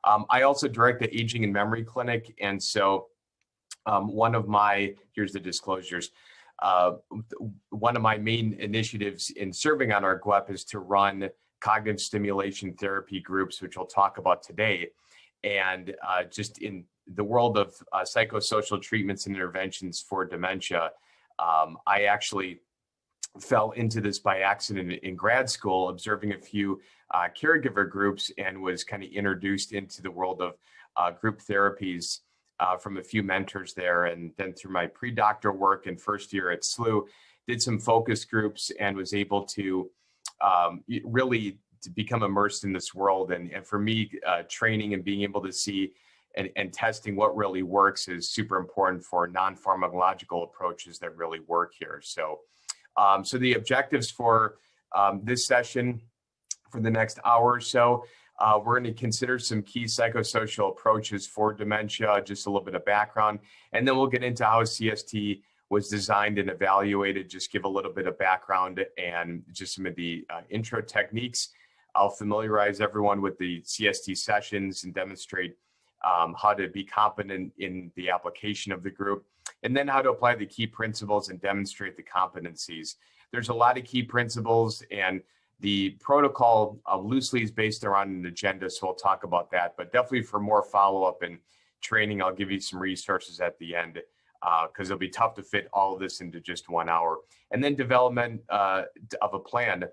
I also direct the Aging and Memory Clinic, and so one of my, here's the disclosures, one of my main initiatives in serving on our GWEP is to run cognitive stimulation therapy groups, which we'll talk about today. And just in the world of psychosocial treatments and interventions for dementia, I actually fell into this by accident in grad school, observing a few caregiver groups, and was kind of introduced into the world of group therapies from a few mentors there. And then through my pre-doctoral work and first year at SLU, did some focus groups and was able to really to become immersed in this world. And for me, training and being able to see and testing what really works is super important for non-pharmacological approaches that really work here. So, so the objectives for this session for the next hour or so, we're going to consider some key psychosocial approaches for dementia, just a little bit of background, and then we'll get into how CST was designed and evaluated, just give a little bit of background and just some of the intro techniques. I'll familiarize everyone with the CST sessions and demonstrate how to be competent in the application of the group, and then how to apply the key principles and demonstrate the competencies. There's a lot of key principles, and the protocol loosely is based around an agenda, so we'll talk about that. But definitely for more follow-up and training, I'll give you some resources at the end, because it'll be tough to fit all of this into just 1 hour. And then development of a plan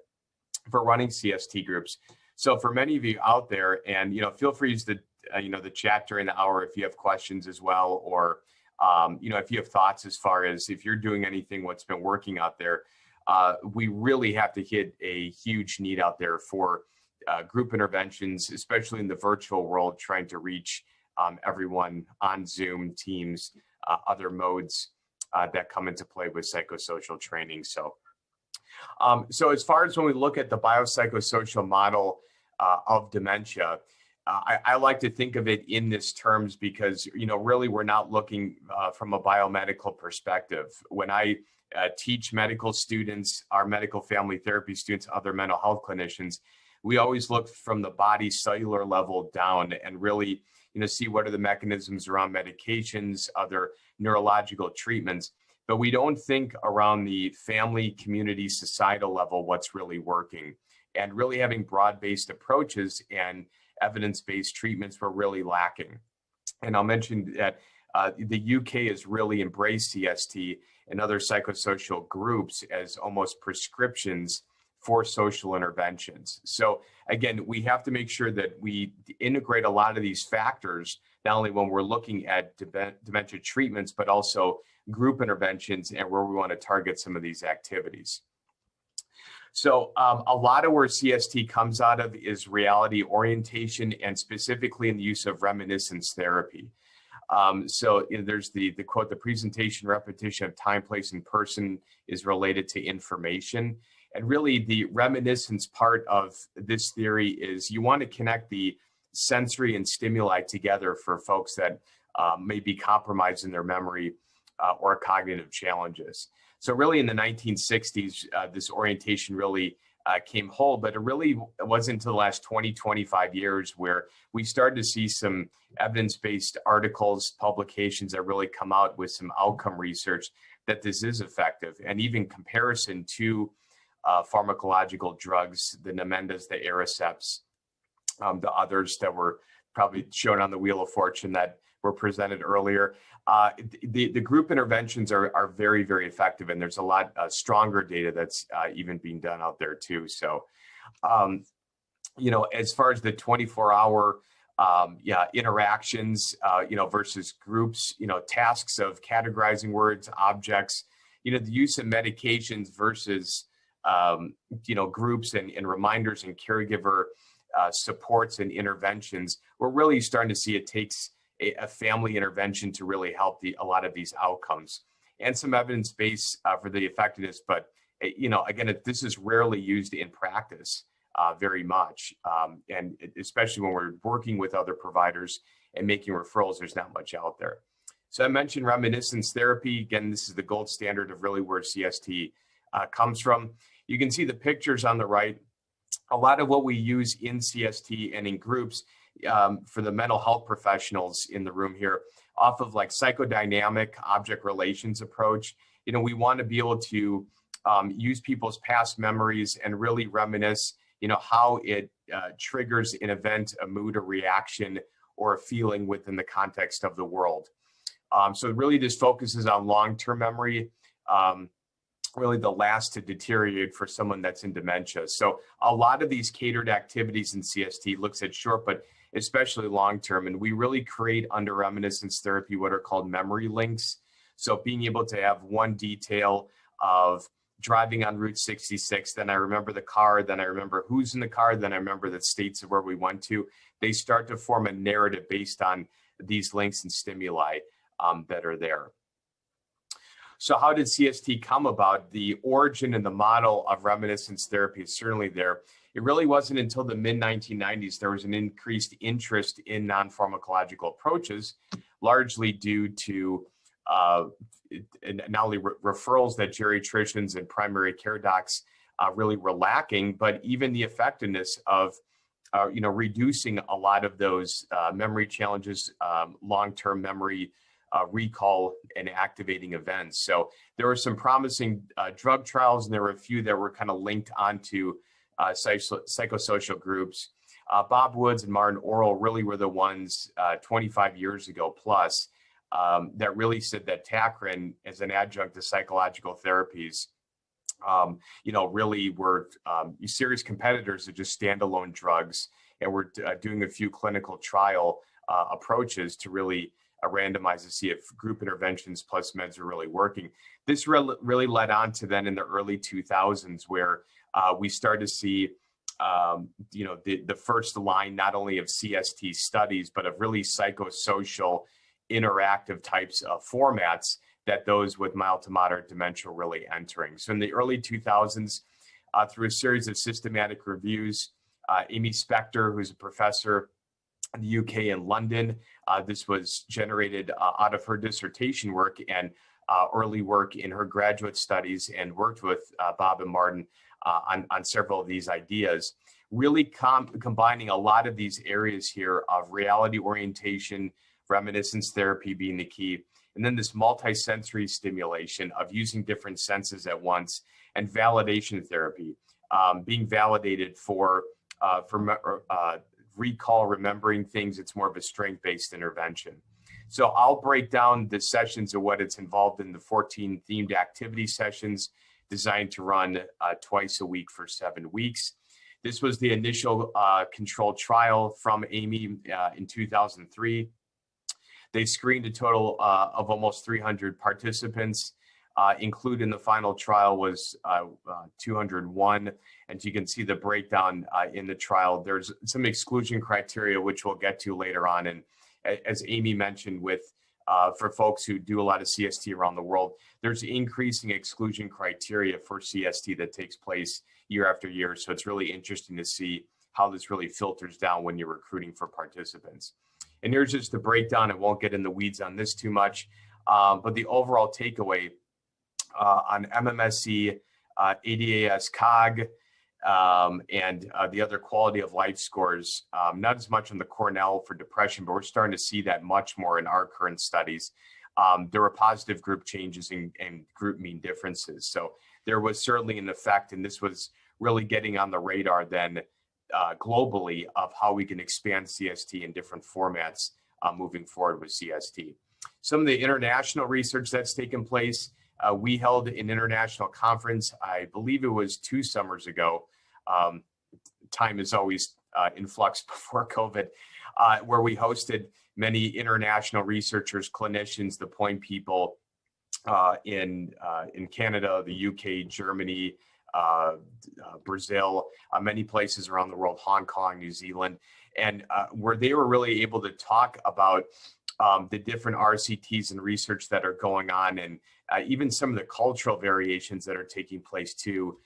for running CST groups. So for many of you out there, and feel free to use the the chat during the hour if you have questions as well, or if you have thoughts as far as if you're doing anything, what's been working out there. We really have to hit a huge need out there for group interventions, especially in the virtual world, trying to reach everyone on Zoom, Teams, other modes that come into play with psychosocial training. So, so as far as when we look at the biopsychosocial model of dementia, I like to think of it in this terms because, really we're not looking from a biomedical perspective. When I teach medical students, our medical family therapy students, other mental health clinicians, we always look from the body cellular level down and really, see what are the mechanisms around medications, other neurological treatments. But we don't think around the family, community, societal level what's really working. And really having broad-based approaches and evidence-based treatments were really lacking. And I'll mention that the UK has really embraced CST and other psychosocial groups as almost prescriptions for social interventions. So again, we have to make sure that we integrate a lot of these factors, not only when we're looking at dementia treatments, but also group interventions and where we want to target some of these activities. So a lot of where CST comes out of is reality orientation, and specifically in the use of reminiscence therapy. So there's the quote, the presentation, repetition of time, place, and person is related to information. And really the reminiscence part of this theory is you want to connect the sensory and stimuli together for folks that may be compromised in their memory or cognitive challenges. So really in the 1960s, this orientation really came whole, but it really wasn't until the last 20, 25 years where we started to see some evidence-based articles, publications that really come out with some outcome research that this is effective, and even comparison to pharmacological drugs, the Namendas, the Ariceps, the others that were probably shown on the Wheel of Fortune that were presented earlier. The group interventions are very, very effective, and there's a lot stronger data that's even being done out there too. So, as far as the 24-hour interactions, versus groups, tasks of categorizing words, objects, the use of medications versus, groups and reminders and caregiver supports and interventions, we're really starting to see it takes a family intervention to really help a lot of these outcomes, and some evidence base for the effectiveness. But, again, this is rarely used in practice very much. And especially when we're working with other providers and making referrals, there's not much out there. So I mentioned reminiscence therapy. Again, this is the gold standard of really where CST comes from. You can see the pictures on the right. A lot of what we use in CST and in groups for the mental health professionals in the room here, off of like psychodynamic object relations approach. We want to be able to use people's past memories and really reminisce, how it triggers an event, a mood, a reaction, or a feeling within the context of the world. So really this focuses on long-term memory, really the last to deteriorate for someone that's in dementia. So a lot of these catered activities in CST looks at short, but especially long-term. And we really create under reminiscence therapy what are called memory links. So being able to have one detail of driving on Route 66, then I remember the car, then I remember who's in the car, then I remember the states of where we went to. They start to form a narrative based on these links and stimuli that are there. So how did CST come about? The origin and the model of reminiscence therapy is certainly there. It really wasn't until the mid-1990s there was an increased interest in non-pharmacological approaches, largely due to not only referrals that geriatricians and primary care docs really were lacking, but even the effectiveness of reducing a lot of those memory challenges, long-term memory recall and activating events. So there were some promising drug trials, and there were a few that were kind of linked onto psychosocial groups. Bob Woods and Martin Orrell really were the ones 25 years ago plus that really said that Tacrin as an adjunct to psychological therapies, really were serious competitors of just standalone drugs, and we're doing a few clinical trial approaches to really randomize to see if group interventions plus meds are really working. This really led on to then in the early 2000s where we started to see the first line not only of CST studies, but of really psychosocial interactive types of formats that those with mild to moderate dementia were really entering. So in the early 2000s, through a series of systematic reviews, Amy Spector, who's a professor in the UK and London, this was generated out of her dissertation work and early work in her graduate studies, and worked with Bob and Martin on several of these ideas, really combining a lot of these areas here of reality orientation, reminiscence therapy being the key, and then this multi-sensory stimulation of using different senses at once, and validation therapy, being validated for recall, remembering things. It's more of a strength-based intervention. So I'll break down the sessions of what it's involved in, the 14 themed activity sessions designed to run twice a week for 7 weeks. This was the initial controlled trial from Amy in 2003. They screened a total of almost 300 participants. Included in the final trial was 201. And you can see the breakdown in the trial. There's some exclusion criteria, which we'll get to later on. And as Amy mentioned, for folks who do a lot of CST around the world, there's increasing exclusion criteria for CST that takes place year after year. So it's really interesting to see how this really filters down when you're recruiting for participants. And here's just the breakdown. I won't get in the weeds on this too much, but the overall takeaway on MMSE, ADAS COG, and the other quality of life scores, not as much on the Cornell for depression, but we're starting to see that much more in our current studies. There were positive group changes and group mean differences. So there was certainly an effect, and this was really getting on the radar then globally of how we can expand CST in different formats moving forward with CST. Some of the international research that's taken place, we held an international conference, I believe it was 2 summers ago. Time is always in flux before COVID, where we hosted many international researchers, clinicians, the point people in Canada, the UK, Germany, Brazil, many places around the world, Hong Kong, New Zealand, and where they were really able to talk about the different RCTs and research that are going on, and even some of the cultural variations that are taking place too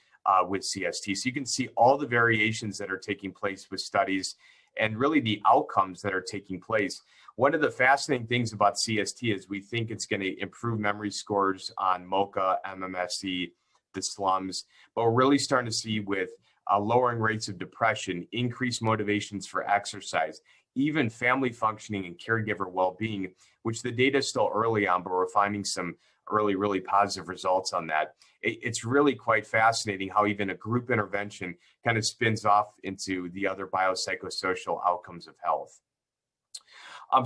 with CST. So you can see all the variations that are taking place with studies and really the outcomes that are taking place. One of the fascinating things about CST is we think it's going to improve memory scores on MoCA, MMSE, the slums, but we're really starting to see with lowering rates of depression, increased motivations for exercise, even family functioning and caregiver well-being, which the data is still early on, but we're finding some early, really positive results on that. It's really quite fascinating how even a group intervention kind of spins off into the other biopsychosocial outcomes of health.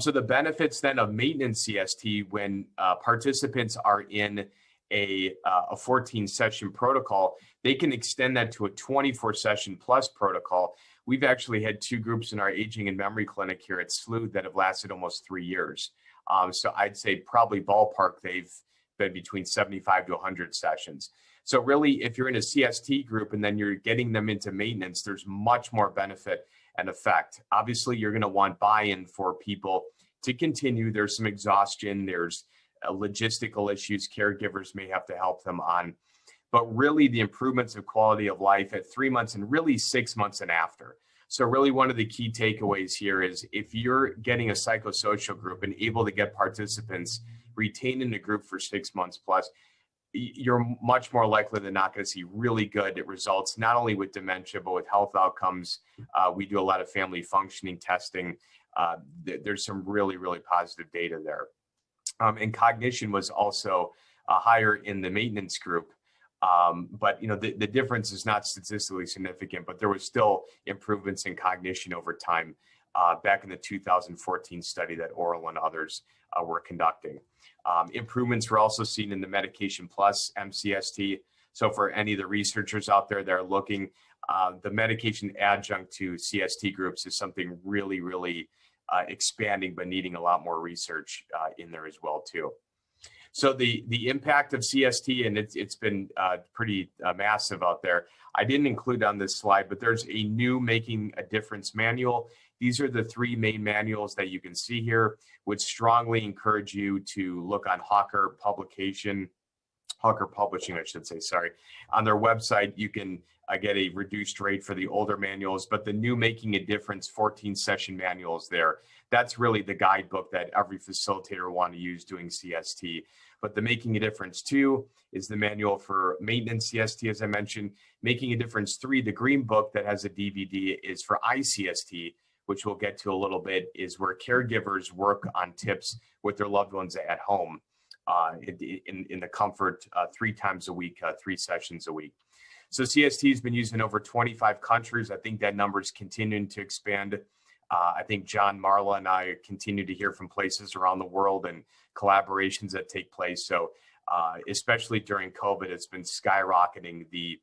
So the benefits then of maintenance CST when participants are in a 14-session protocol, they can extend that to a 24-session plus protocol. We've actually had 2 groups in our aging and memory clinic here at SLUD that have lasted almost 3 years. So I'd say probably ballpark, they've been between 75 to 100 sessions. So really, if you're in a CST group and then you're getting them into maintenance, there's much more benefit and effect. Obviously, you're going to want buy-in for people to continue. There's some exhaustion, there's logistical issues caregivers may have to help them on. But really, the improvements of quality of life at 3 months and really 6 months and after. So really, one of the key takeaways here is if you're getting a psychosocial group and able to get participants retained in the group for 6 months plus, you're much more likely than not going to see really good results, not only with dementia, but with health outcomes. We do a lot of family functioning testing. There's some really, really positive data there. And cognition was also higher in the maintenance group. But the difference is not statistically significant, but there was still improvements in cognition over time back in the 2014 study that Oral and others were conducting. Improvements were also seen in the medication plus MCST. So for any of the researchers out there that are looking, the medication adjunct to CST groups is something really, really expanding, but needing a lot more research in there as well too. So the impact of CST, and it's been pretty massive out there. I didn't include on this slide, but there's a new Making a Difference manual. These are the 3 main manuals that you can see here, which strongly encourage you to look on Hawker Publishing, I should say, sorry. On their website, you can get a reduced rate for the older manuals, but the new Making a Difference 14-session manuals there. That's really the guidebook that every facilitator will want to use doing CST. But the Making a Difference 2 is the manual for maintenance CST, as I mentioned. Making a Difference 3, the green book that has a DVD, is for ICST, which we'll get to a little bit, is where caregivers work on tips with their loved ones at home in the comfort 3 times a week, 3 sessions a week. So CST has been used in over 25 countries. I think that number is continuing to expand. I think John, Marla, and I continue to hear from places around the world and collaborations that take place. So especially during COVID, it's been skyrocketing the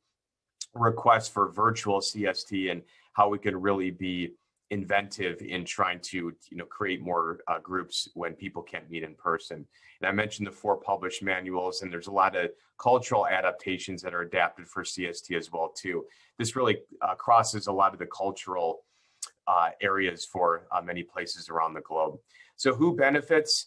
request for virtual CST and how we can really be inventive in trying to create more groups when people can't meet in person. And I mentioned the 4 published manuals, and there's a lot of cultural adaptations that are adapted for CST as well too. This really crosses a lot of the cultural areas for many places around the globe. So who benefits?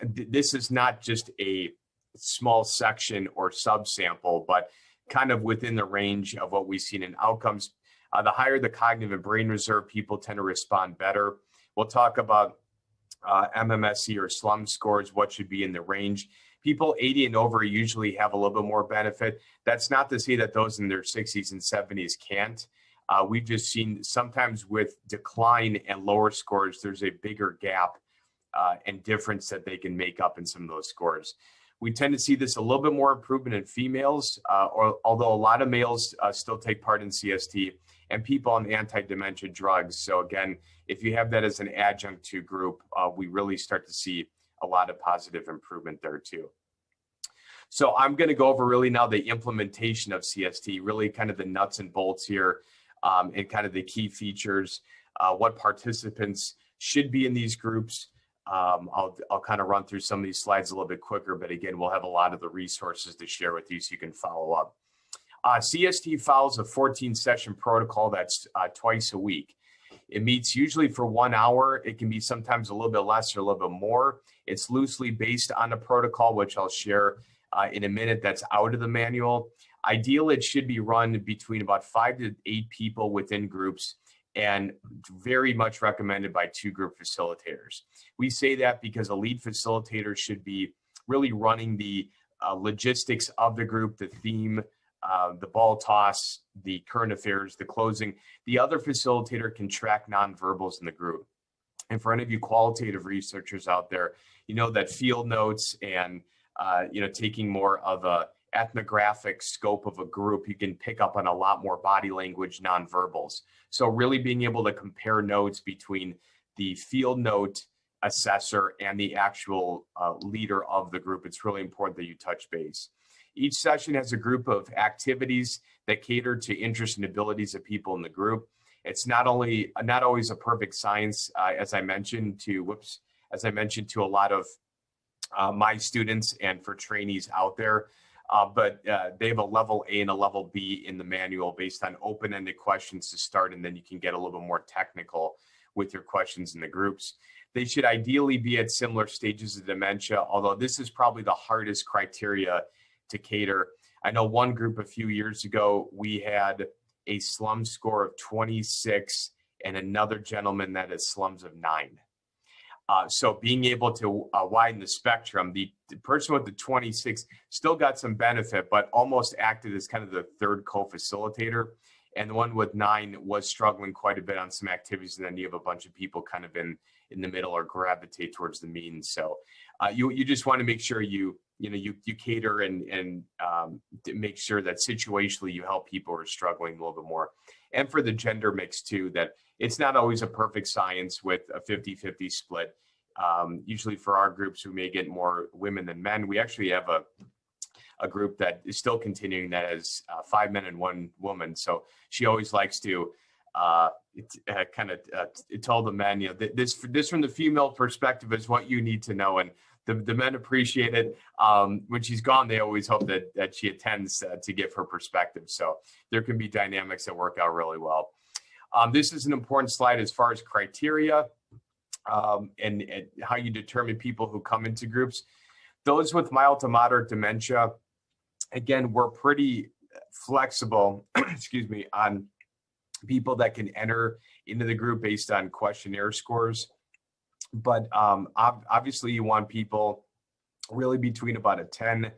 This is not just a small section or subsample, but kind of within the range of what we've seen in outcomes. The higher the cognitive and brain reserve, people tend to respond better. We'll talk about MMSE or slum scores, what should be in the range. People 80 and over usually have a little bit more benefit. That's not to say that those in their 60s and 70s can't. We've just seen sometimes with decline and lower scores, there's a bigger gap and difference that they can make up in some of those scores. We tend to see this a little bit more improvement in females, although a lot of males still take part in CST, and people on anti-dementia drugs. So again, if you have that as an adjunct to group, we really start to see a lot of positive improvement there too. So I'm going to go over really now the implementation of CST, really kind of the nuts and bolts here, and kind of the key features, what participants should be in these groups. I'll kind of run through some of these slides a little bit quicker, but again, we'll have a lot of the resources to share with you so you can follow up. CST follows a 14-session protocol that's twice a week. It meets usually for 1 hour. It can be sometimes a little bit less or a little bit more. It's loosely based on a protocol, which I'll share in a minute, that's out of the manual. Ideally, it should be run between about 5 to 8 people within groups, and very much recommended by 2 group facilitators. We say that because a lead facilitator should be really running the logistics of the group, the theme, the ball toss, the current affairs, the closing. The other facilitator can track nonverbals in the group. And for any of you qualitative researchers out there, you know that field notes and taking more of a ethnographic scope of a group, you can pick up on a lot more body language nonverbals. So really being able to compare notes between the field note assessor and the actual leader of the group, it's really important that you touch base. Each session has a group of activities that cater to interests and abilities of people in the group. It's not always a perfect science, as I mentioned to a lot of my students and for trainees out there. But they have a level A and a level B in the manual based on open-ended questions to start, and then you can get a little bit more technical with your questions in the groups. They should ideally be at similar stages of dementia, although this is probably the hardest criteria to cater. I know one group a few years ago, we had a slum score of 26 and another gentleman that had slums of 9. So being able to widen the spectrum, the person with the 26 still got some benefit, but almost acted as kind of the third co-facilitator. And the one with 9 was struggling quite a bit on some activities. And then you have a bunch of people kind of in the middle or gravitate towards the mean. So you just want to make sure you cater and make sure that situationally you help people who are struggling a little bit more. And for the gender mix too, that it's not always a perfect science with a 50-50 split. Usually for our groups, we may get more women than men. We actually have a group that is still continuing that has 5 men and 1 woman. So she always likes to tell the men, this from the female perspective is what you need to know. And the men appreciate it. When she's gone, they always hope that she attends to give her perspective. So there can be dynamics that work out really well. This is an important slide as far as criteria and how you determine people who come into groups. Those with mild to moderate dementia, again, we're pretty flexible, on people that can enter into the group based on questionnaire scores. But obviously you want people really between about a 10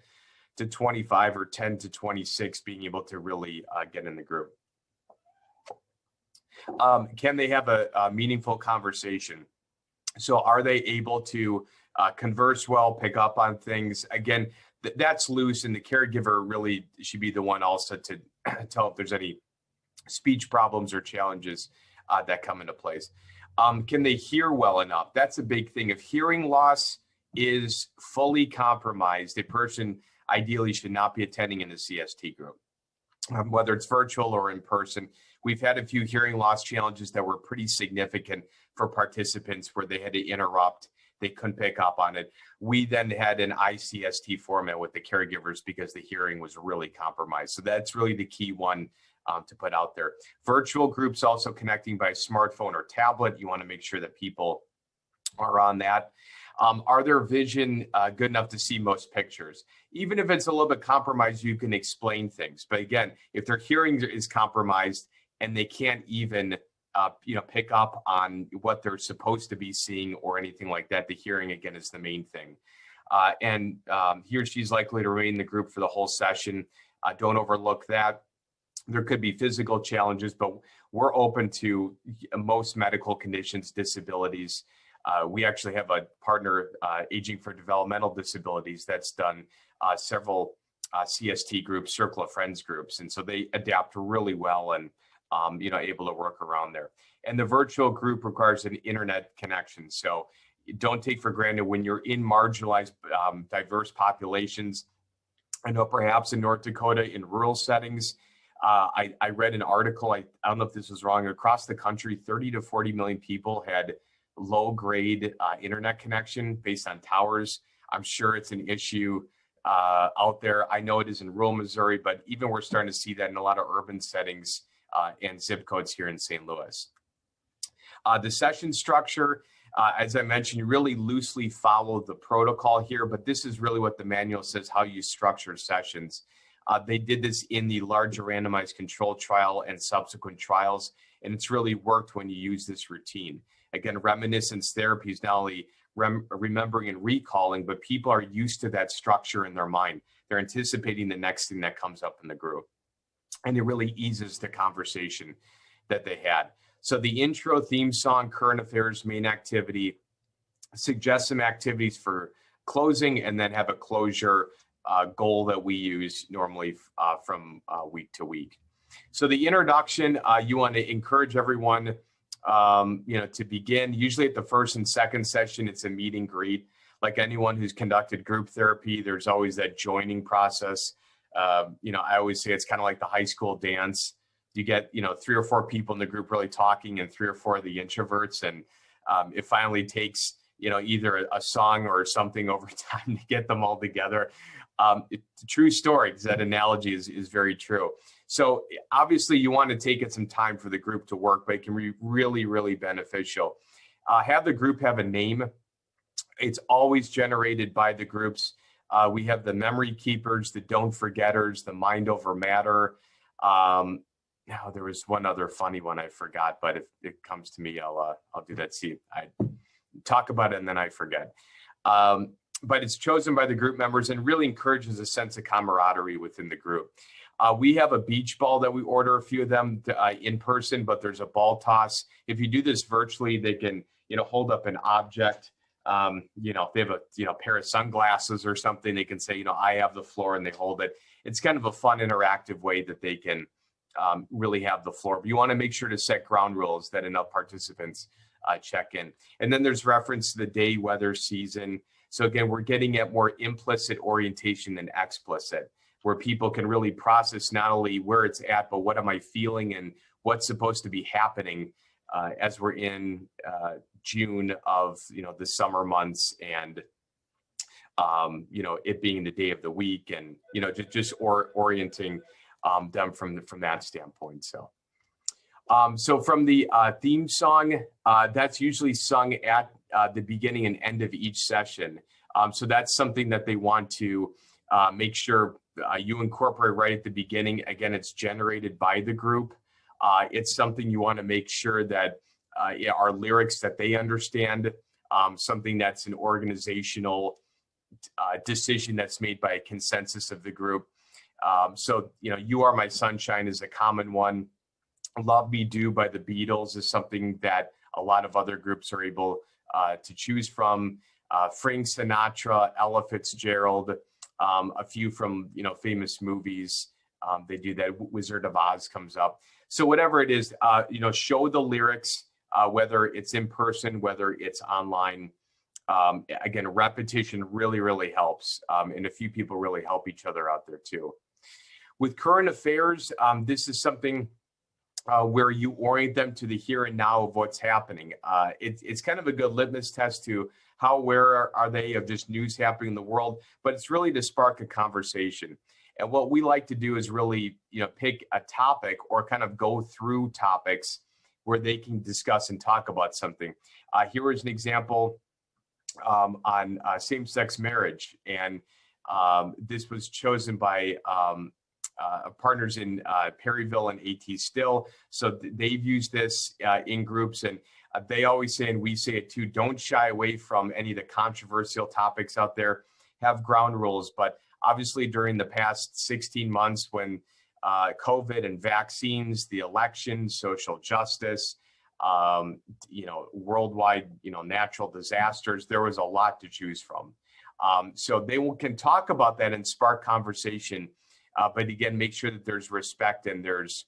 to 25 or 10 to 26 being able to really get in the group. Can they have a meaningful conversation? So are they able to converse well, pick up on things? Again, that's loose, and the caregiver really should be the one also to tell if there's any speech problems or challenges that come into place. Can they hear well enough? That's a big thing. If hearing loss is fully compromised, a person ideally should not be attending in the CST group, whether it's virtual or in person. We've had a few hearing loss challenges that were pretty significant for participants where they had to interrupt. They couldn't pick up on it. We then had an ICST format with the caregivers because the hearing was really compromised. So that's really the key one to put out there. Virtual groups also connecting by smartphone or tablet. You want to make sure that people are on that. Are their vision good enough to see most pictures? Even if it's a little bit compromised, you can explain things. But again, if their hearing is compromised and they can't even pick up on what they're supposed to be seeing or anything like that, the hearing again is the main thing. And he or she's likely to remain in the group for the whole session. Don't overlook that. There could be physical challenges, but we're open to most medical conditions, disabilities. We actually have a partner, Aging for Developmental Disabilities, that's done several CST groups, Circle of Friends groups. And so they adapt really well and, able to work around there. And the virtual group requires an internet connection. So don't take for granted when you're in marginalized, diverse populations. I know perhaps in North Dakota in rural settings, I read an article, I don't know if this was wrong, across the country, 30 to 40 million people had low grade internet connection based on towers. I'm sure it's an issue out there. I know it is in rural Missouri, but even we're starting to see that in a lot of urban settings and zip codes here in St. Louis. The session structure, as I mentioned, you really loosely follow the protocol here, but this is really what the manual says, how you structure sessions. They did this in the larger randomized control trial and subsequent trials, and it's really worked when you use this routine. Again, reminiscence therapy is not only remembering and recalling, but people are used to that structure in their mind. They're anticipating the next thing that comes up in the group. And it really eases the conversation that they had. So the intro, theme song, current affairs, main activity, suggest some activities for closing, and then have a closure goal that we use normally from week to week. So the introduction, you want to encourage everyone to begin. Usually at the first and second session, it's a meet and greet. Like anyone who's conducted group therapy, there's always that joining process. I always say it's kind of like the high school dance. You get, 3 or 4 people in the group really talking and 3 or 4 of the introverts. And it finally takes, either a song or something over time to get them all together. It's a true story, because that analogy is very true. So obviously you want to take it some time for the group to work, but it can be really, really beneficial. Have the group have a name. It's always generated by the groups. We have the memory keepers, the don't forgetters, the mind over matter. Now there was one other funny one I forgot, but if it comes to me, I'll do that. See, I talk about it and then I forget. But it's chosen by the group members and really encourages a sense of camaraderie within the group. We have a beach ball that we order, a few of them in person, but there's a ball toss. If you do this virtually, they can, hold up an object. If they have a pair of sunglasses or something, they can say, I have the floor, and they hold it. It's kind of a fun, interactive way that they can really have the floor. But you want to make sure to set ground rules that enough participants check in. And then there's reference to the day, weather, season. So again, we're getting at more implicit orientation than explicit, where people can really process not only where it's at, but what am I feeling and what's supposed to be happening as we're in June of, the summer months, and, it being the day of the week, and, just orienting them from that standpoint. So from the theme song, that's usually sung at the beginning and end of each session. So that's something that they want to make sure you incorporate right at the beginning. Again, it's generated by the group. It's something you want to make sure that are lyrics that they understand, something that's an organizational decision that's made by a consensus of the group. So, You Are My Sunshine is a common one. Love Me Do by the Beatles is something that a lot of other groups are able to choose from. Frank Sinatra, Ella Fitzgerald, a few from, famous movies. They do that. Wizard of Oz comes up. So whatever it is, show the lyrics, whether it's in person, whether it's online. Again, repetition really, really helps. And a few people really help each other out there too. With current affairs, this is something where you orient them to the here and now of what's happening. It's kind of a good litmus test to how aware are they of just news happening in the world, but it's really to spark a conversation. And what we like to do is really, pick a topic or kind of go through topics where they can discuss and talk about something. Here is an example on same-sex marriage. And this was chosen by partners in Perryville and AT Still. So they've used this in groups, and they always say, and we say it too, don't shy away from any of the controversial topics out there. Have ground rules. But obviously during the past 16 months, when COVID and vaccines, the election, social justice, worldwide, natural disasters, there was a lot to choose from. So they can talk about that and spark conversation. But again, make sure that there's respect and there's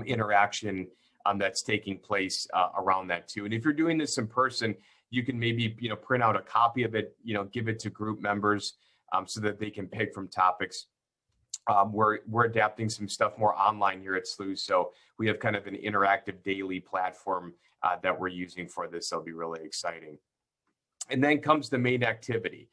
interaction that's taking place around that too. And if you're doing this in person, you can maybe print out a copy of it, give it to group members so that they can pick from topics. We're adapting some stuff more online here at SLU, so we have kind of an interactive daily platform that we're using for this. That'll be really exciting. And then comes the main activity.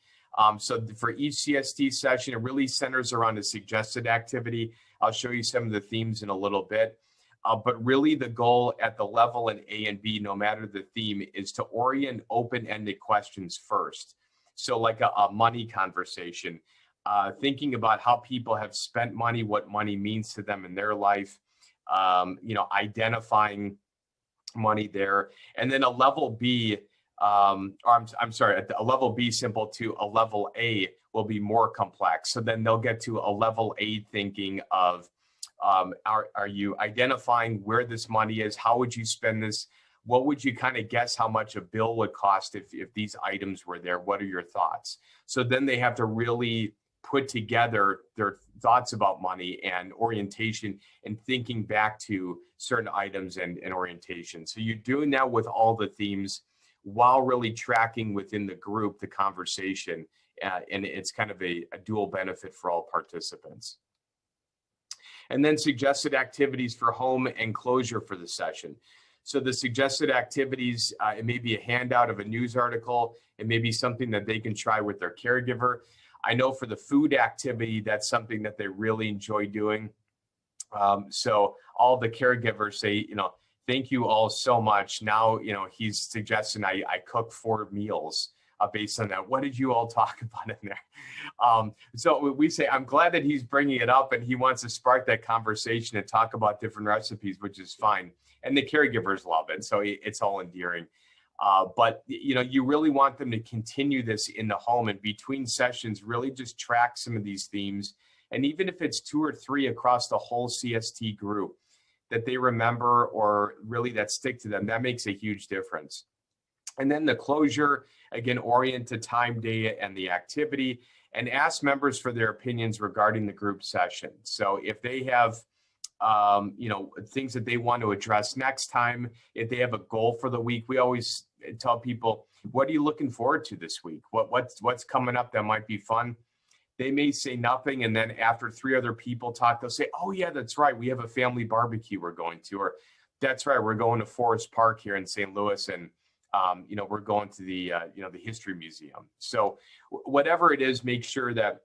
So for each CST session, it really centers around a suggested activity. I'll show you some of the themes in a little bit. But really the goal at the level in A and B, no matter the theme, is to orient open-ended questions first. So like a money conversation, thinking about how people have spent money, what money means to them in their life, identifying money there. And then a level B, I'm sorry, a level B simple to a level A will be more complex. So then they'll get to a level A thinking of, are you identifying where this money is? How would you spend this? What would you kind of guess how much a bill would cost if these items were there? What are your thoughts? So then they have to really put together their thoughts about money and orientation and thinking back to certain items and orientation. So you're doing that with all the themes while really tracking within the group the conversation. And it's kind of a dual benefit for all participants. And then suggested activities for home and closure for the session. So the suggested activities, it may be a handout of a news article. It may be something that they can try with their caregiver. I know for the food activity, that's something that they really enjoy doing. So all the caregivers say, thank you all so much. Now, he's suggesting I cook 4 meals based on that. What did you all talk about in there? So we say, I'm glad that he's bringing it up and he wants to spark that conversation and talk about different recipes, which is fine. And the caregivers love it. So it's all endearing. But you really want them to continue this in the home, and between sessions, really just track some of these themes. And even if it's 2 or 3 across the whole CST group that they remember or really that stick to them, that makes a huge difference. And then the closure, again, orient to time, day, and the activity, and ask members for their opinions regarding the group session. So if they have things that they want to address next time, if they have a goal for the week, we always tell people, what are you looking forward to this week? What's coming up that might be fun? They may say nothing, and then after 3 other people talk, they'll say, oh yeah, that's right, we have a family barbecue we're going to, or that's right, we're going to Forest Park here in St. Louis, and we're going to the the History Museum. So whatever it is, make sure that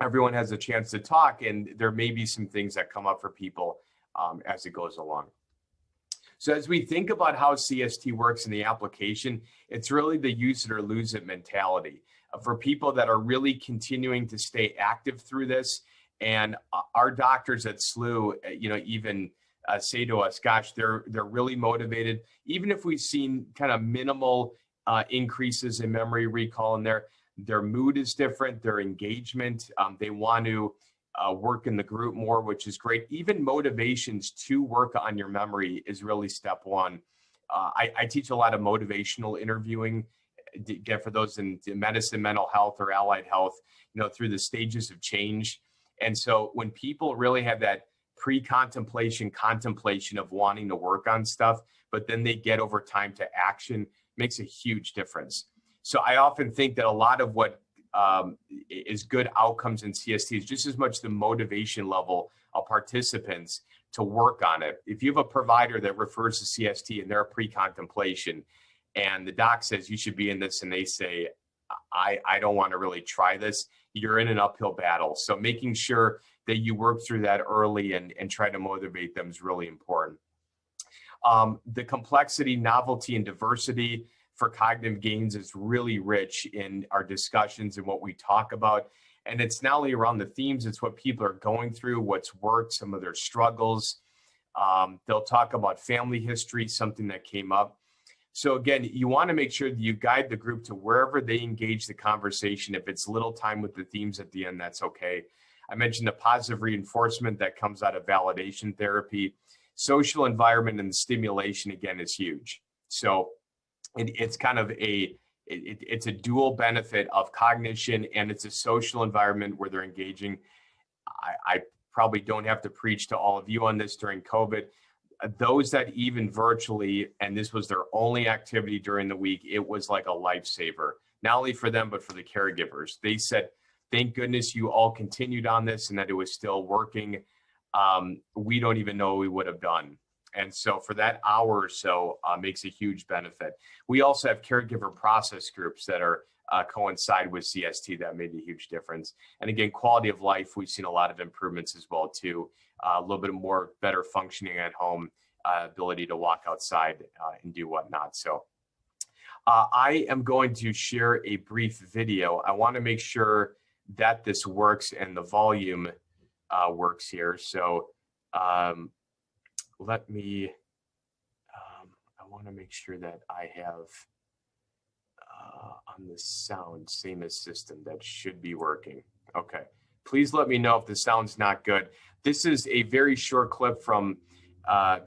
everyone has a chance to talk, and there may be some things that come up for people as it goes along. So as we think about how CST works in the application, it's really the use it or lose it mentality for people that are really continuing to stay active through this. And our doctors at SLU, even say to us, gosh, they're really motivated. Even if we've seen kind of minimal increases in memory recall in their mood is different, their engagement, they want to work in the group more, which is great. Even motivations to work on your memory is really step one. I teach a lot of motivational interviewing for those in medicine, mental health, or allied health, through the stages of change. And so when people really have that pre-contemplation, contemplation of wanting to work on stuff, but then they get over time to action, makes a huge difference. So I often think that a lot of what is good outcomes in CST is just as much the motivation level of participants to work on it. If you have a provider that refers to CST and they're pre-contemplation, and the doc says you should be in this, and they say, I don't want to really try this, you're in an uphill battle. So making sure that you work through that early and try to motivate them is really important. The complexity, novelty, and diversity for cognitive gains is really rich in our discussions and what we talk about. And it's not only around the themes, it's what people are going through, what's worked, some of their struggles. They'll talk about family history, something that came up. So again, you want to make sure that you guide the group to wherever they engage the conversation. If it's little time with the themes at the end, that's okay. I mentioned the positive reinforcement that comes out of validation therapy. Social environment and stimulation, again, is huge. So it's kind of it's a dual benefit of cognition, and it's a social environment where they're engaging. I probably don't have to preach to all of you on this during COVID. Those that even virtually, and this was their only activity during the week, it was like a lifesaver, not only for them, but for the caregivers. They said, thank goodness you all continued on this and that it was still working. We don't even know what we would have done. And so for that hour or so makes a huge benefit. We also have caregiver process groups that are coincide with CST that made a huge difference. And again, quality of life, we've seen a lot of improvements as well too. A little bit more better functioning at home, ability to walk outside and do whatnot. So I am going to share a brief video. I want to make sure that this works and the volume works here. So let me, I want to make sure that I have on the sound, same as system, that should be working. Okay. Please let me know if the sound's not good. This is a very short clip from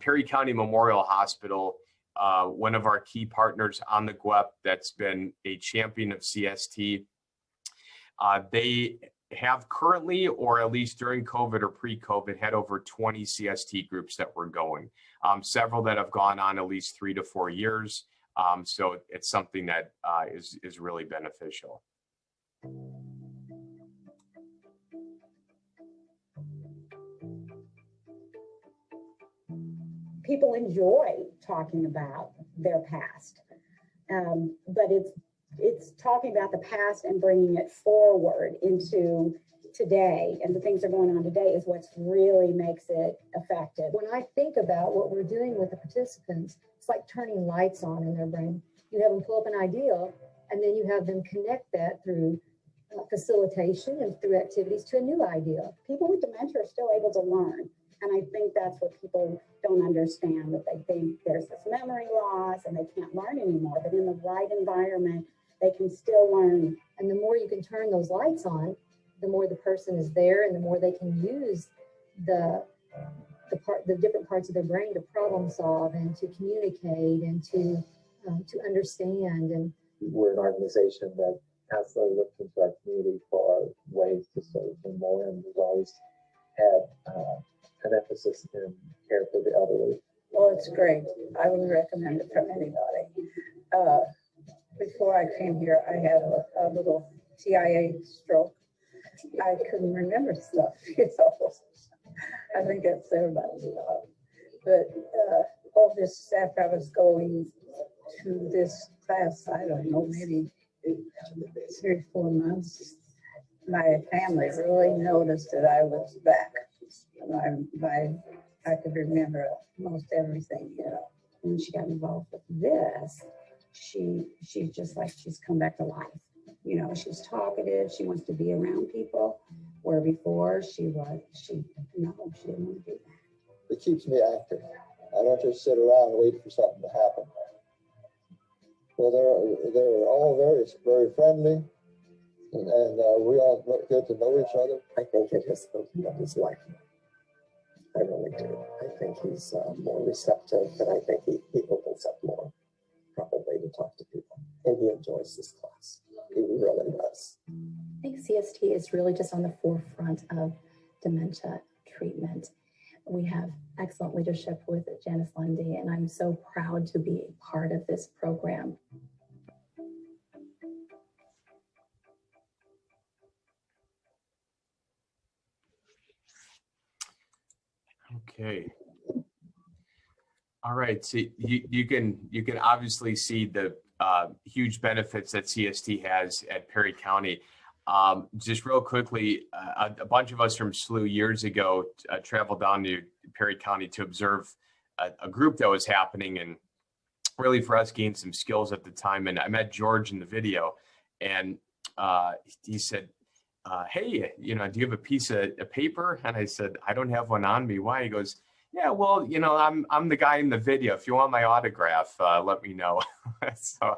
Perry County Memorial Hospital, one of our key partners on the GWEP that's been a champion of CST. They have currently, or at least during COVID or pre-COVID, had over 20 CST groups that were going. Several that have gone on at least 3 to 4 years. So it's something that is really beneficial. People enjoy talking about their past, but it's talking about the past and bringing it forward into today, and the things that are going on today is what really makes it effective. When I think about what we're doing with the participants, it's like turning lights on in their brain. You have them pull up an idea, and then you have them connect that through facilitation and through activities to a new idea. People with dementia are still able to learn. And I think that's what people don't understand, that they think there's this memory loss and they can't learn anymore. But in the right environment, they can still learn. And the more you can turn those lights on, the more the person is there and the more they can use the different parts of their brain to problem solve and to communicate and to understand. And we're an organization that constantly looks into our community for ways to serve them more, and we've always had an emphasis in care for the elderly. Well, it's great. I would recommend it from anybody. Before I came here, I had a little TIA stroke. I couldn't remember stuff, you know. I think that's everybody's job. But all this after I was going to this class, I don't know, maybe 3 or 4 months, my family really noticed that I was back. I could remember most everything, you know. when she got involved with this, she's just like she's come back to life. You know, she's talkative. She wants to be around people, where before she didn't want to do that. It keeps me active. I don't just sit around and wait for something to happen. Well, they're all very friendly, and we all get to know each other. I think it has opened up his life. I really do. I think he's more receptive, and I think he opens up more, probably, to talk to people. And he enjoys this class. He really does. I think CST is really just on the forefront of dementia treatment. We have excellent leadership with Janice Lundy, and I'm so proud to be a part of this program. Okay. All right. So you can obviously see the huge benefits that CST has at Perry County. Just real quickly, a bunch of us from SLU years ago traveled down to Perry County to observe a group that was happening, and really for us gained some skills at the time. And I met George in the video, and he said, hey, do you have a piece of paper? And I said, I don't have one on me. Why? He goes, yeah, well, I'm the guy in the video. If you want my autograph, let me know. So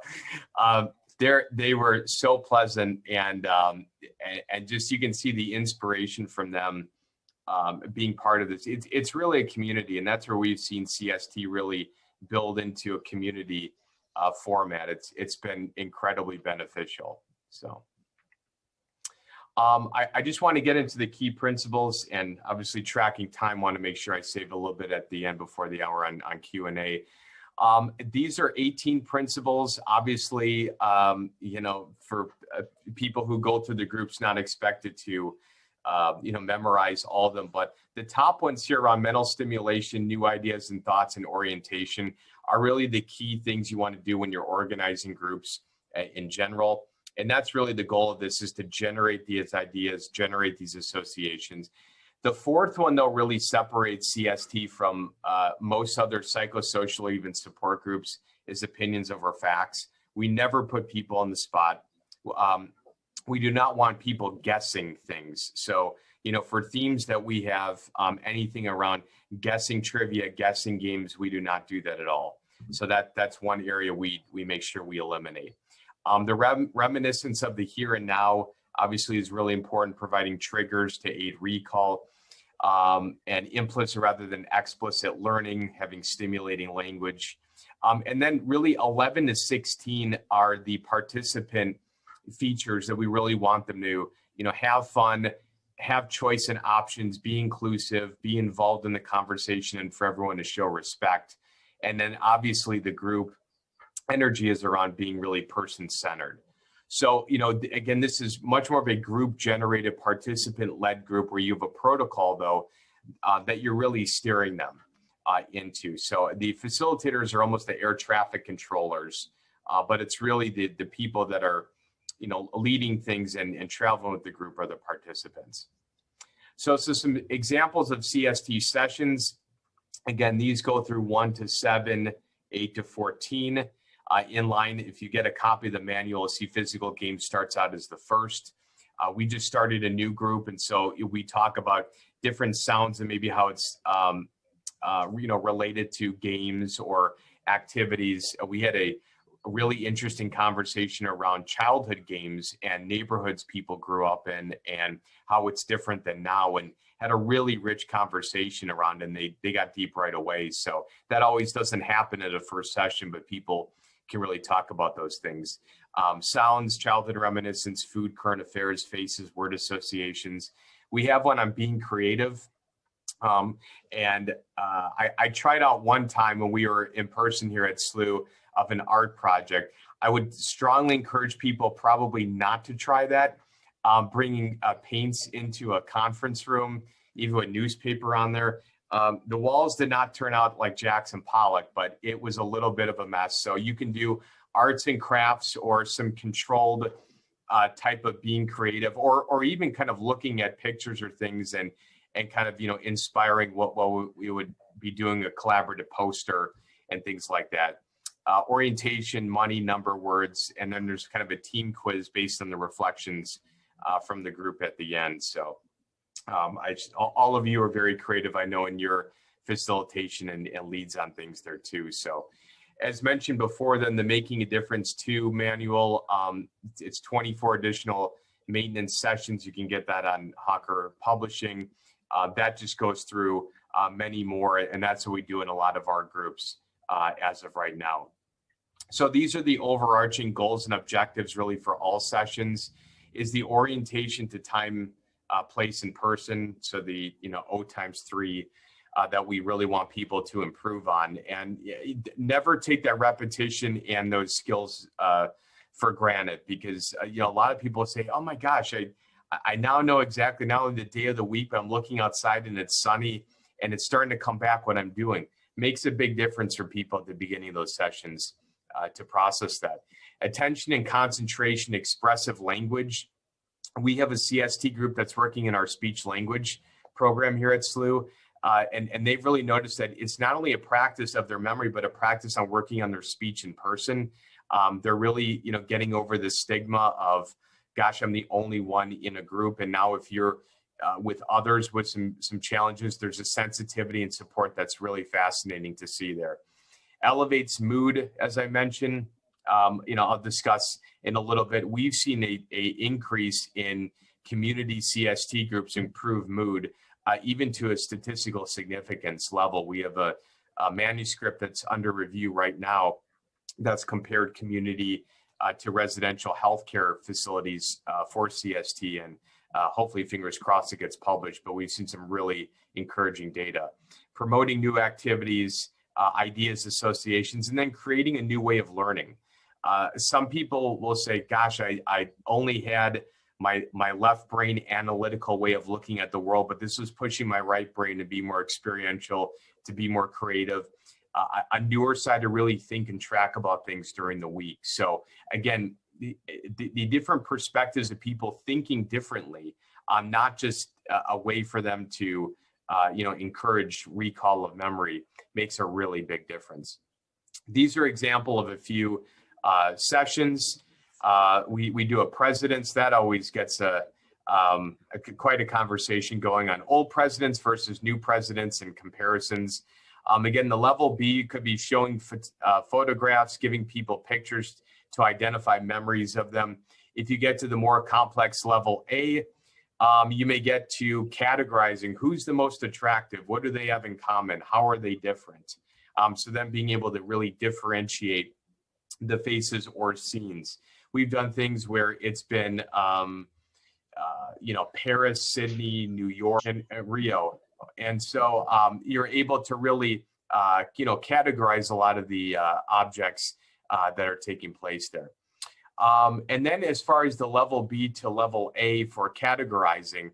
they were so pleasant, and just you can see the inspiration from them being part of this. It's really a community, and that's where we've seen CST really build into a community format. It's been incredibly beneficial. So. I just want to get into the key principles, and obviously tracking time, want to make sure I save a little bit at the end before the hour on Q&A. These are 18 principles. Obviously, for people who go through the groups, not expected to, memorize all of them. But the top ones here around mental stimulation, new ideas and thoughts, and orientation are really the key things you want to do when you're organizing groups in general. And that's really the goal of this, is to generate these ideas, generate these associations. The fourth one, though, really separates CST from most other psychosocial, even support groups, is opinions over facts. We never put people on the spot. We do not want people guessing things. So, for themes that we have, anything around guessing trivia, guessing games, we do not do that at all. So that's one area we make sure we eliminate. The reminiscence of the here and now obviously is really important, providing triggers to aid recall, and implicit rather than explicit learning, having stimulating language. And then really 11 to 16 are the participant features that we really want them to, have fun, have choice and options, be inclusive, be involved in the conversation, and for everyone to show respect. And then obviously the group energy is around being really person-centered. So, again, this is much more of a group-generated, participant-led group where you have a protocol, though, that you're really steering them into. So the facilitators are almost the air traffic controllers, but it's really the people that are, leading things and traveling with the group are the participants. So some examples of CST sessions. Again, these go through 1 to 7, 8 to 14. In line, if you get a copy of the manual, see physical game starts out as the first. We just started a new group, and so we talk about different sounds and maybe how it's related to games or activities. We had a really interesting conversation around childhood games and neighborhoods people grew up in and how it's different than now, and had a really rich conversation around it, and they got deep right away. So that always doesn't happen at a first session, but people can really talk about those things. Sounds, childhood reminiscence, food, current affairs, faces, word associations. We have one on being creative. I tried out one time when we were in person here at SLU of an art project. I would strongly encourage people probably not to try that. Bringing paints into a conference room, even with newspaper on there. The walls did not turn out like Jackson Pollock, but it was a little bit of a mess. So you can do arts and crafts or some controlled type of being creative, or even kind of looking at pictures or things and kind of, inspiring what we would be doing, a collaborative poster and things like that. Orientation, money, number, words, and then there's kind of a team quiz based on the reflections from the group at the end. So all of you are very creative, I know, in your facilitation and leads on things there too. So as mentioned before, then the Making a Difference 2 manual, it's 24 additional maintenance sessions. You can get that on Hawker Publishing. That just goes through many more, and that's what we do in a lot of our groups as of right now. So these are the overarching goals and objectives really for all sessions. Is the orientation to time, place, and person. So the O times 3 that we really want people to improve on, and never take that repetition and those skills for granted, because a lot of people say, oh my gosh, I now know exactly not only the day of the week, but I'm looking outside and it's sunny and it's starting to come back what I'm doing. Makes a big difference for people at the beginning of those sessions to process that. Attention and concentration, expressive language. We have a CST group that's working in our speech language program here at SLU, and they've really noticed that it's not only a practice of their memory, but a practice on working on their speech in person. They're really, getting over the stigma of, gosh, I'm the only one in a group. And now if you're with others with some challenges, there's a sensitivity and support that's really fascinating to see there. Elevates mood, as I mentioned. I'll discuss in a little bit. We've seen a increase in community CST groups improve mood, even to a statistical significance level. We have a manuscript that's under review right now that's compared community to residential healthcare facilities for CST, and hopefully, fingers crossed, it gets published, but we've seen some really encouraging data. Promoting new activities, ideas, associations, and then creating a new way of learning. Some people will say, gosh, I only had my left brain analytical way of looking at the world, but this was pushing my right brain to be more experiential, to be more creative, a newer side to really think and track about things during the week. So again, the different perspectives of people thinking differently, not just a way for them to encourage recall of memory, makes a really big difference. These are example of a few sessions. We do a presidents. That always gets quite a conversation going on old presidents versus new presidents and comparisons. Again, the level B could be showing photographs, giving people pictures to identify memories of them. If you get to the more complex level A, you may get to categorizing who's the most attractive, what do they have in common, how are they different? So then being able to really differentiate the faces or scenes. We've done things where it's been, Paris, Sydney, New York, and Rio. And so you're able to really, categorize a lot of the objects that are taking place there. And then as far as the level B to level A for categorizing,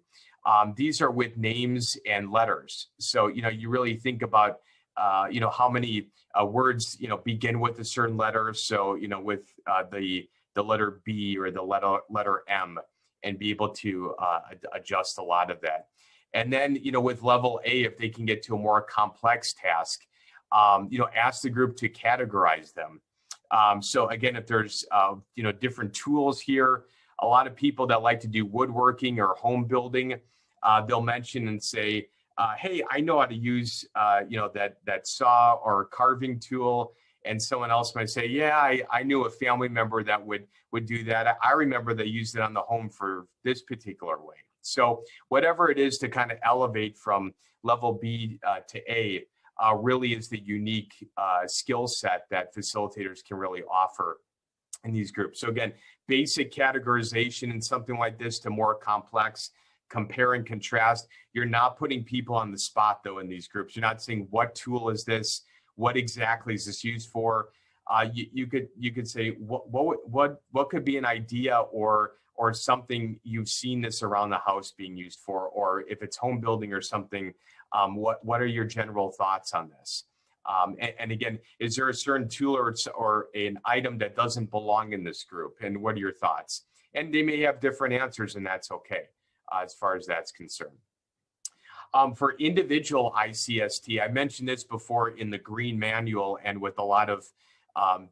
these are with names and letters. So, you really think about, how many words, begin with a certain letter. So, with the letter B or the letter M, and be able to adjust a lot of that. And then, with level A, if they can get to a more complex task, ask the group to categorize them. So again, if there's, different tools here, a lot of people that like to do woodworking or home building, they'll mention and say, hey, I know how to use, that saw or carving tool. And someone else might say, yeah, I knew a family member that would do that. I remember they used it on the home for this particular way. So whatever it is to kind of elevate from level B to A, really is the unique skill set that facilitators can really offer in these groups. So again, basic categorization in something like this to more complex, compare and contrast. You're not putting people on the spot though in these groups. You're not saying what tool is this? What exactly is this used for? You could say what could be an idea or something you've seen this around the house being used for, or if it's home building or something, what are your general thoughts on this? And again, is there a certain tool or an item that doesn't belong in this group? And what are your thoughts? And they may have different answers, and that's okay as far as that's concerned. For individual ICST, I mentioned this before in the green manual and with a lot of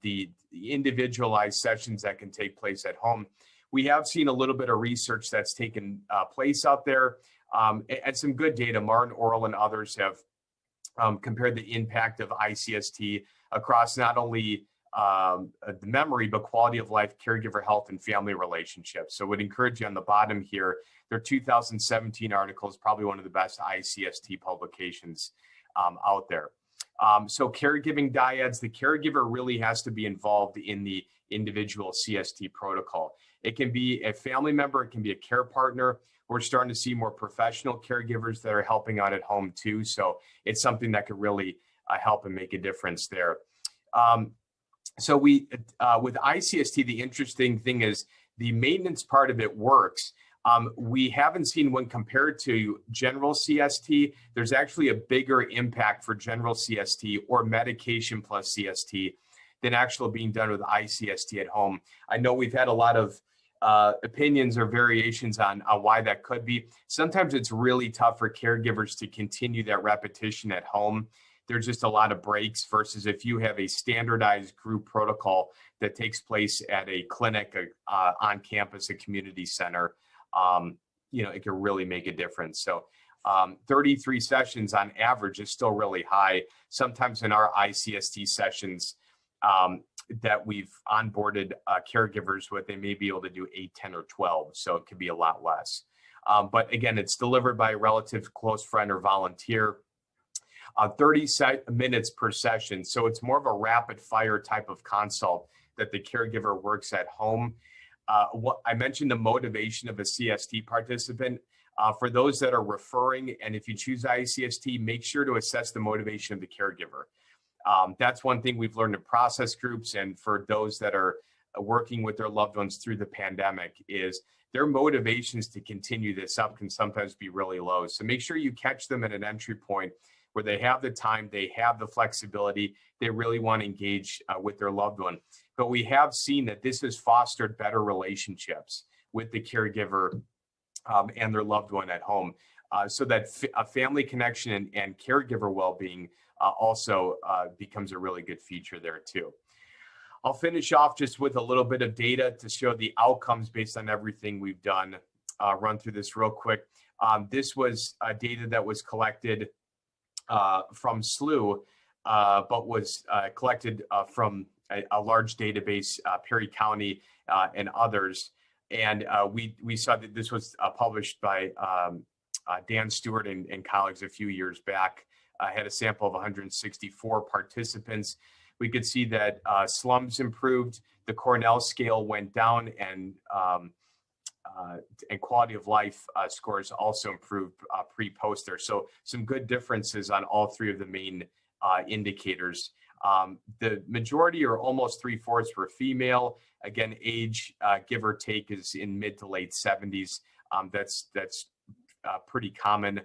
the individualized sessions that can take place at home. We have seen a little bit of research that's taken place out there and some good data. Martin Orrell and others have compared the impact of ICST across not only the memory, but quality of life, caregiver health, and family relationships. So I would encourage you on the bottom here, their 2017 article is probably one of the best ICST publications out there. So caregiving dyads, the caregiver really has to be involved in the individual CST protocol. It can be a family member, it can be a care partner. We're starting to see more professional caregivers that are helping out at home too. So it's something that could really help and make a difference there. So with ICST, the interesting thing is the maintenance part of it works. We haven't seen when compared to general CST, there's actually a bigger impact for general CST or medication plus CST than actually being done with ICST at home. I know we've had a lot of opinions or variations on why that could be. Sometimes it's really tough for caregivers to continue that repetition at home. There's just a lot of breaks versus if you have a standardized group protocol that takes place at a clinic, on campus, a community center, it can really make a difference. So 33 sessions on average is still really high. Sometimes in our ICST sessions that we've onboarded caregivers with, they may be able to do 8, 10, or 12. So it could be a lot less. But again, it's delivered by a relative, close friend, or volunteer. 30 minutes per session. So it's more of a rapid fire type of consult that the caregiver works at home. What I mentioned, the motivation of a CST participant. For those that are referring, and if you choose ICST, make sure to assess the motivation of the caregiver. That's one thing we've learned in process groups, and for those that are working with their loved ones through the pandemic, is their motivations to continue this up can sometimes be really low. So make sure you catch them at an entry point where they have the time, they have the flexibility, they really want to engage with their loved one. But we have seen that this has fostered better relationships with the caregiver and their loved one at home, so that a family connection and caregiver well-being also becomes a really good feature there too. I'll finish off just with a little bit of data to show the outcomes based on everything we've done. Run through this real quick. This was data that was collected from SLU, but was collected from a large database, Perry County and others. And we saw that this was published by Dan Stewart and colleagues a few years back. Had a sample of 164 participants. We could see that slums improved, the Cornell scale went down, and quality of life scores also improved pre-post there. So some good differences on all three of the main indicators. The majority, or almost 3/4, were female. Again, age, give or take, is in mid to late 70s. That's pretty common.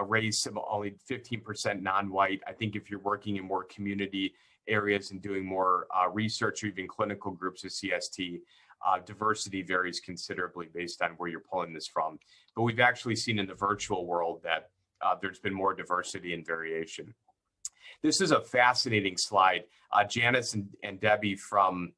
Race, only 15% non-white. I think if you're working in more community areas and doing more research or even clinical groups of CST, diversity varies considerably based on where you're pulling this from. But we've actually seen in the virtual world that there's been more diversity and variation. This is a fascinating slide. Janice and Debbie from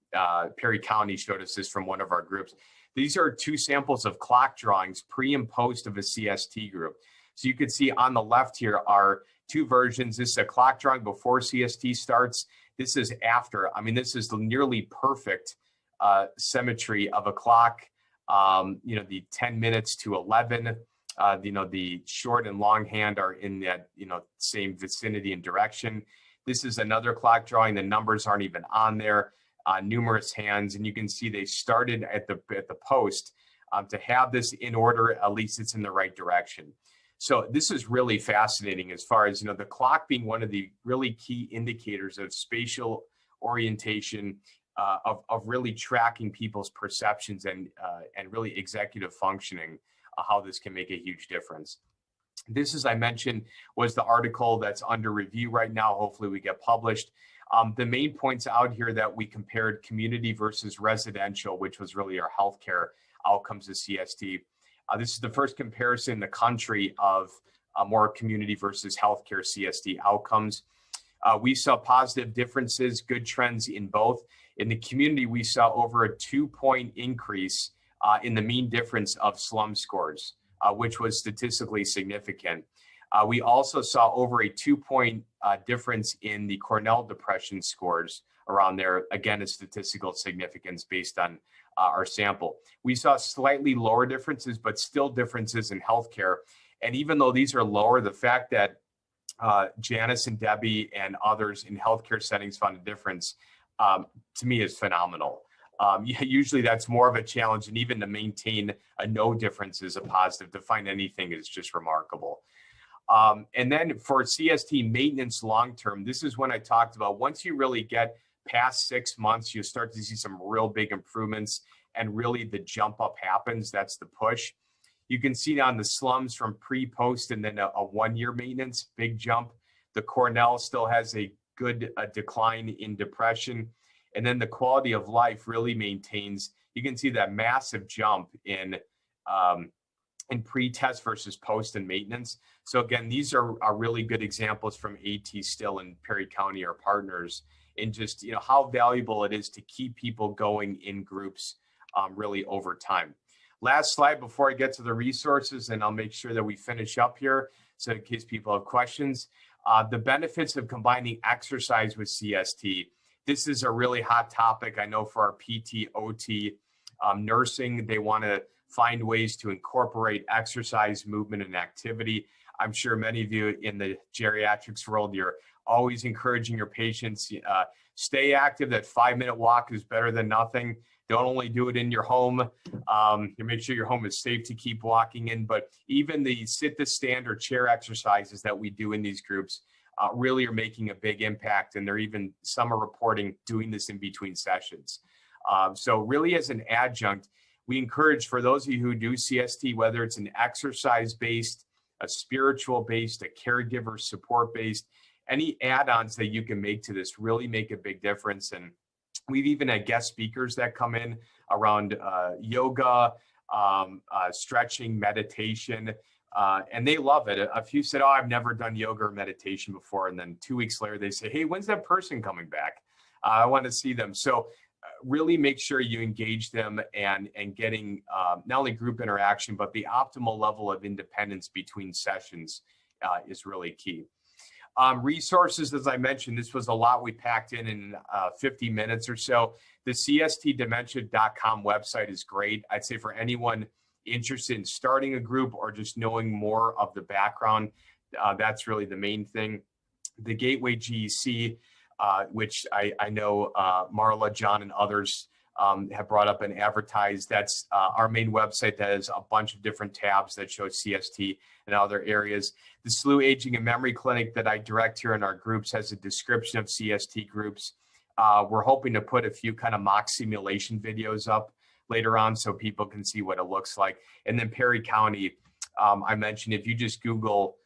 Perry County showed us this from one of our groups. These are two samples of clock drawings pre and post of a CST group. So you can see on the left here are two versions. This is a clock drawing before CST starts. This is after. I mean, this is the nearly perfect symmetry of a clock. The 10 minutes to 11. The short and long hand are in that same vicinity and direction. This is another clock drawing. The numbers aren't even on there. Numerous hands, and you can see they started at the post. To have this in order, at least it's in the right direction. So this is really fascinating as far as the clock being one of the really key indicators of spatial orientation, of really tracking people's perceptions and really executive functioning. How this can make a huge difference. This, as I mentioned, was the article that's under review right now. Hopefully we get published. The main points out here that we compared community versus residential, which was really our healthcare outcomes of CST. This is the first comparison in the country of more community versus healthcare CST outcomes. We saw positive differences, good trends in both. In the community, we saw over a 2-point increase in the mean difference of slum scores, which was statistically significant. We also saw over a 2-point difference in the Cornell depression scores around there. Again, a statistical significance based on our sample. We saw slightly lower differences, but still differences in healthcare. And even though these are lower, the fact that Janice and Debbie and others in healthcare settings found a difference, to me, is phenomenal. Usually that's more of a challenge, and even to maintain a no difference is a positive. To find anything is just remarkable. And then for CST maintenance long-term, this is when I talked about once you really get past 6 months, you start to see some real big improvements, and really the jump up happens. That's the push. You can see on the slums from pre-post and then a 1-year maintenance, big jump. The Cornell still has a good decline in depression. And then the quality of life really maintains. You can see that massive jump in pre-test versus post and maintenance. So again, these are really good examples from AT Still and Perry County, our partners, in just how valuable it is to keep people going in groups really over time. Last slide before I get to the resources, and I'll make sure that we finish up here. So in case people have questions, the benefits of combining exercise with CST. This is a really hot topic. I know for our PT, OT, nursing, they want to find ways to incorporate exercise, movement, and activity. I'm sure many of you in the geriatrics world, you're always encouraging your patients, stay active. That 5-minute walk is better than nothing. Don't only do it in your home. You make sure your home is safe to keep walking in, but even the sit to stand or chair exercises that we do in these groups really are making a big impact. And some are reporting doing this in between sessions. So really as an adjunct, we encourage for those of you who do CST, whether it's an exercise-based, a spiritual-based, a caregiver support-based, any add-ons that you can make to this really make a big difference. And we've even had guest speakers that come in around yoga, stretching, meditation, and they love it. A few said, "Oh, I've never done yoga or meditation before." And then 2 weeks later, they say, "Hey, when's that person coming back? I want to see them." So really make sure you engage them and getting not only group interaction, but the optimal level of independence between sessions is really key. Resources, as I mentioned, this was a lot we packed in 50 minutes or so. The cstdementia.com website is great. I'd say for anyone interested in starting a group or just knowing more of the background, that's really the main thing. The Gateway GEC, which I know Marla, John, and others have brought up and advertised. That's our main website that has a bunch of different tabs that show CST and other areas. The SLU Aging and Memory Clinic that I direct here in our groups has a description of CST groups. We're hoping to put a few kind of mock simulation videos up later on so people can see what it looks like. And then Perry County, I mentioned, if you just Google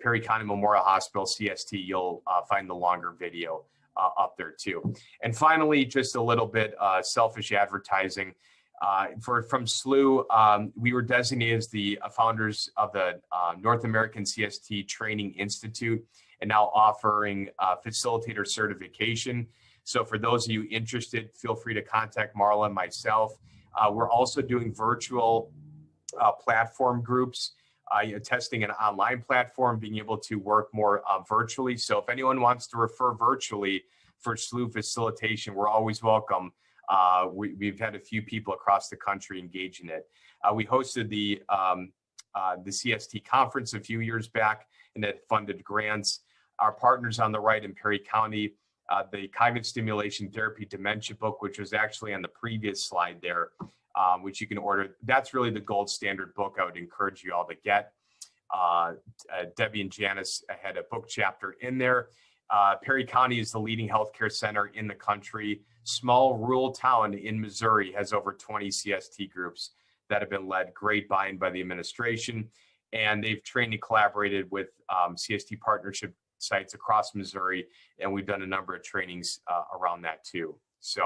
Perry County Memorial Hospital CST, you'll find the longer video up there too. And finally, just a little bit selfish advertising. From SLU, we were designated as the founders of the North American CST Training Institute and now offering facilitator certification. So for those of you interested, feel free to contact Marla and myself. We're also doing virtual platform groups, testing an online platform, being able to work more virtually. So if anyone wants to refer virtually for SLU facilitation, we're always welcome. We've had a few people across the country engage in it. We hosted the CST conference a few years back and it funded grants. Our partners on the right in Perry County, the Cognitive Stimulation Therapy Dementia book, which was actually on the previous slide there, which you can order. That's really the gold standard book I would encourage you all to get. Debbie and Janice had a book chapter in there. Perry County is the leading healthcare center in the country. Small rural town in Missouri has over 20 CST groups that have been led. Great buy-in by the administration. And they've trained and collaborated with CST partnership sites across Missouri. And we've done a number of trainings around that too. So